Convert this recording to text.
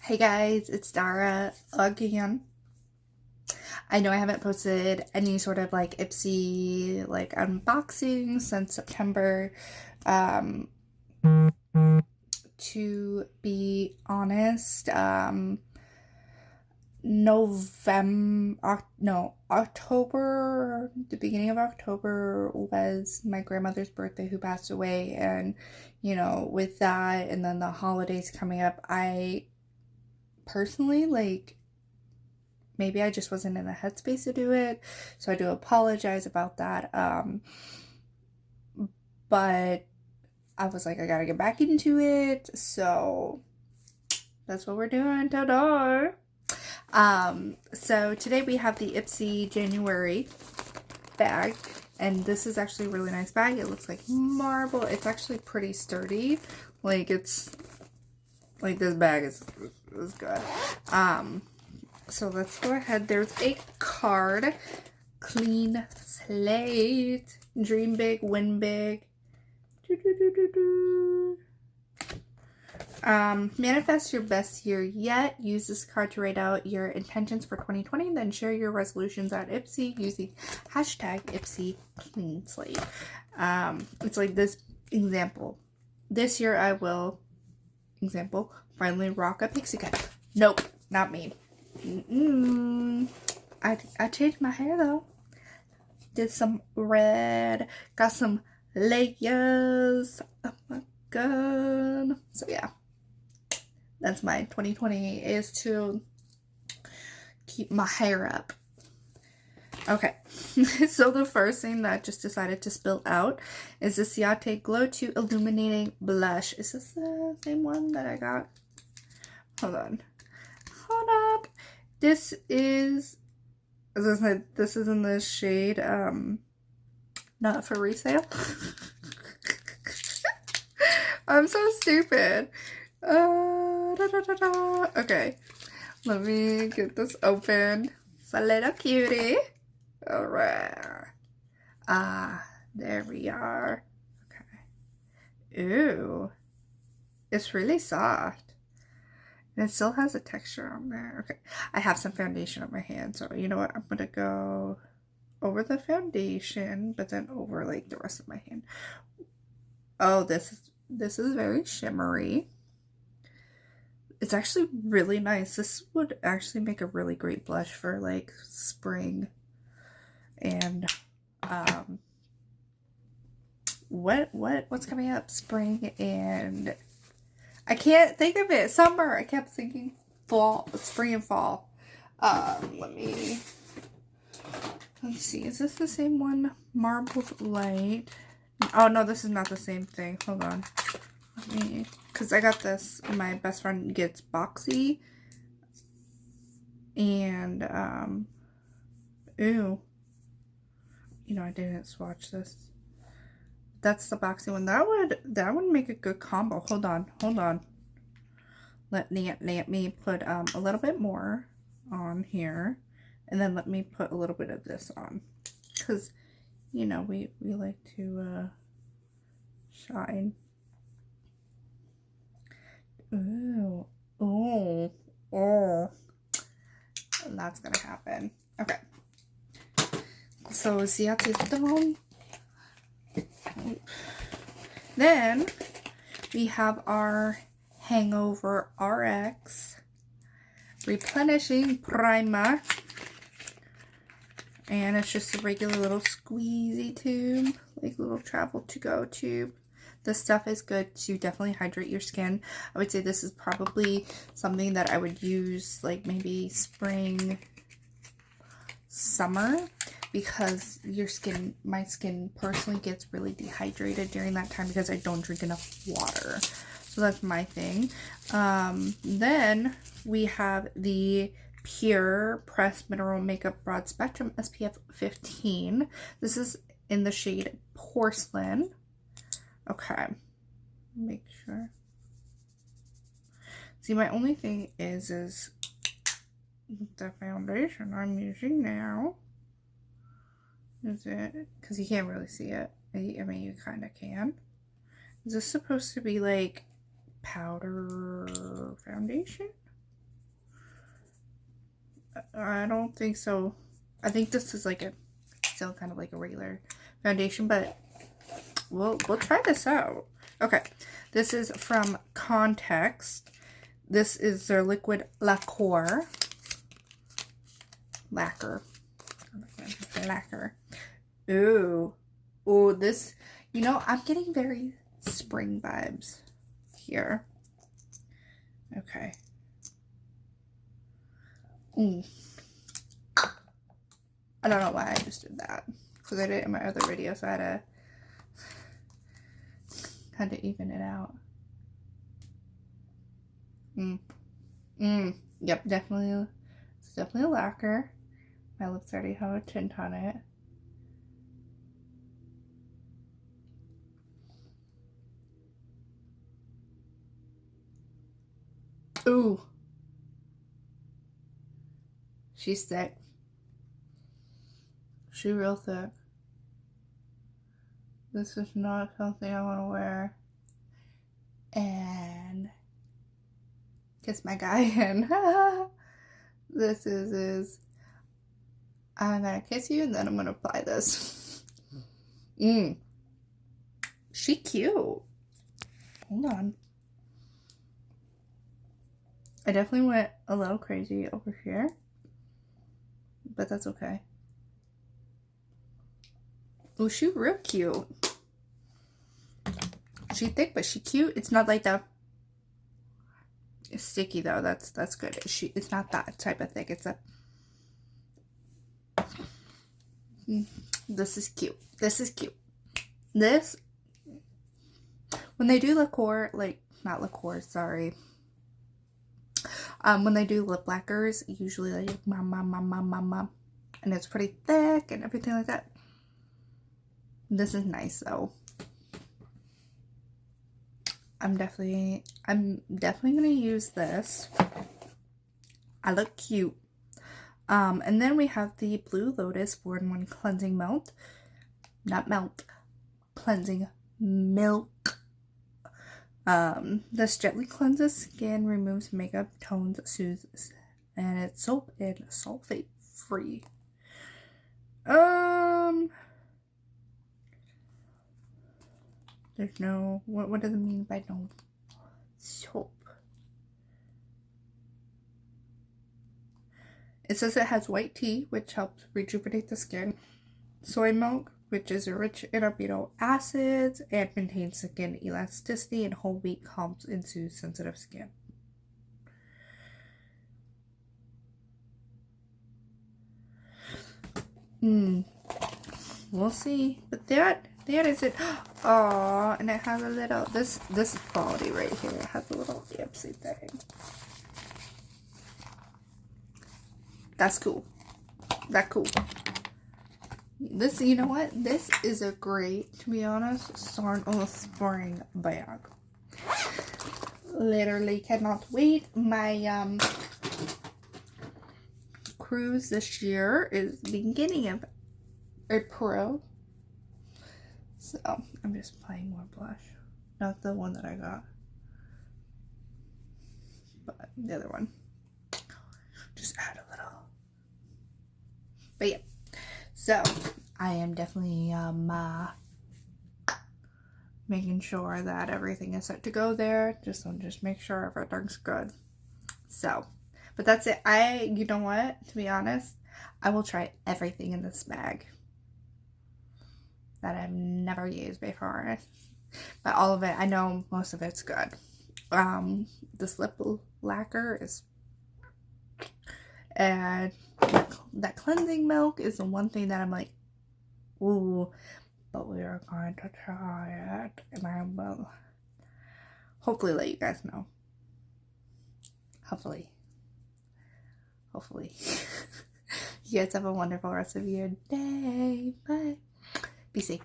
Hey guys, it's Dara again. I know I haven't posted any sort of like Ipsy unboxing since September. Um, to be honest, October, the beginning of October was my grandmother's birthday who passed away, and with that and then the holidays coming up, I personally maybe I just wasn't in the headspace to do it, so I do apologize about that. But I was like, I gotta get back into it, so that's what we're doing. Ta-da! So today we have the Ipsy January bag, and this is actually a really nice bag. It looks like marble. It's actually pretty sturdy. It's like this bag is good. So let's go ahead. There's a card. Clean slate. Dream big, win big. Manifest your best year yet. Use this card to write out your intentions for 2020, then share your resolutions at Ipsy using hashtag Ipsy Clean Slate. It's like this example. This year I will, finally rock a pixie cut. Nope, not me. I changed my hair though. Did some red, got some layers. Oh my god. So yeah, that's my 2020 is to keep my hair up. Okay, so the first thing that I just decided to spill out is the Ciate Glow 2 Illuminating Blush. Is this the same one that I got? Hold on. Hold up. This is in the shade not for resale. I'm so stupid. Okay, let me get this open. It's a little cutie. Alright. There we are. Okay. Ooh. It's really soft. And it still has a texture on there. Okay. I have some foundation on my hand, so you know what? I'm gonna go over the foundation, but then over the rest of my hand. Oh, this is very shimmery. It's actually really nice. This would actually make a really great blush for spring. And what's coming up? Spring and I can't think of it. Summer. I kept thinking fall, spring and fall. Let's see. Is this the same one? Marbled Light. Oh no, this is not the same thing. Hold on. Because I got this. My best friend gets boxy. And ooh. I didn't swatch this. That's the boxy one. That would make a good combo. Hold on. Let me put a little bit more on here, and then let me put a little bit of this on, because we like to shine. Ooh, that's gonna happen. Okay. So Ciate's done. Then we have our Hangover RX Replenishing Primer. And it's just a regular little squeezy tube, little travel to go tube. This stuff is good to definitely hydrate your skin. I would say this is probably something that I would use maybe spring, summer, because my skin personally gets really dehydrated during that time because I don't drink enough water. So that's my thing. Then we have the Pure Pressed Mineral Makeup Broad Spectrum SPF 15. This is in the shade Porcelain. Okay. Make sure. See, my only thing is the foundation I'm using now. Is it? Because you can't really see it. I mean, you kind of can. Is this supposed to be powder foundation? I don't think so. I think this is like a still kind of like a regular foundation, but we'll try this out. Okay, this is from Context. This is their liquid lacquer. Lacquer. Ooh. Ooh, this, you know, I'm getting very spring vibes here. Okay. I don't know why I just did that. Because I did it in my other video, so I had to even it out. Yep, definitely. It's definitely a lacquer. My lips already have a tint on it. Ooh. She's thick. She's real thick. This is not something I want to wear. And kiss my guy in. This is I'm gonna kiss you and then I'm gonna apply this. She cute. Hold on. I definitely went a little crazy over here, but that's okay. Oh, she real cute. She thick, but she cute. It's not like the sticky though. That's good. It's not that type of thick. It's a. This is cute. This is cute. This, when they do liqueur, like not liqueur, sorry. When they do lip lacquers, usually like and it's pretty thick and everything like that. This is nice though. I'm definitely gonna use this. I look cute. And then we have the Blue Lotus 4-in-1 cleansing melt. Not melt, cleansing milk. This gently cleanses skin, removes makeup, tones, soothes, and it's soap and sulfate free. There's no, what does it mean by no soap? It says it has white tea, which helps rejuvenate the skin. Soy milk, which is rich in amino acids and maintains skin elasticity, and whole wheat calms and soothes sensitive skin. We'll see. But that is it. Oh, and it has a little, this is quality right here. It has a little Ipsy thing. That's cool. That's cool. This, you know what? This is a great, to be honest, spring bag. Literally cannot wait. My cruise this year is beginning of April. So I'm just applying more blush. Not the one that I got, but the other one. Just add a little. But yeah. So I am definitely making sure that everything is set to go there. Just make sure everything's good. So, but that's it. You know what? To be honest, I will try everything in this bag that I've never used before. But all of it, I know most of it's good. This lip lacquer is, and that cleansing milk is the one thing that I'm like, ooh, but we are going to try it, and I will hopefully let you guys know. Hopefully. You guys have a wonderful rest of your day. Bye. Be safe.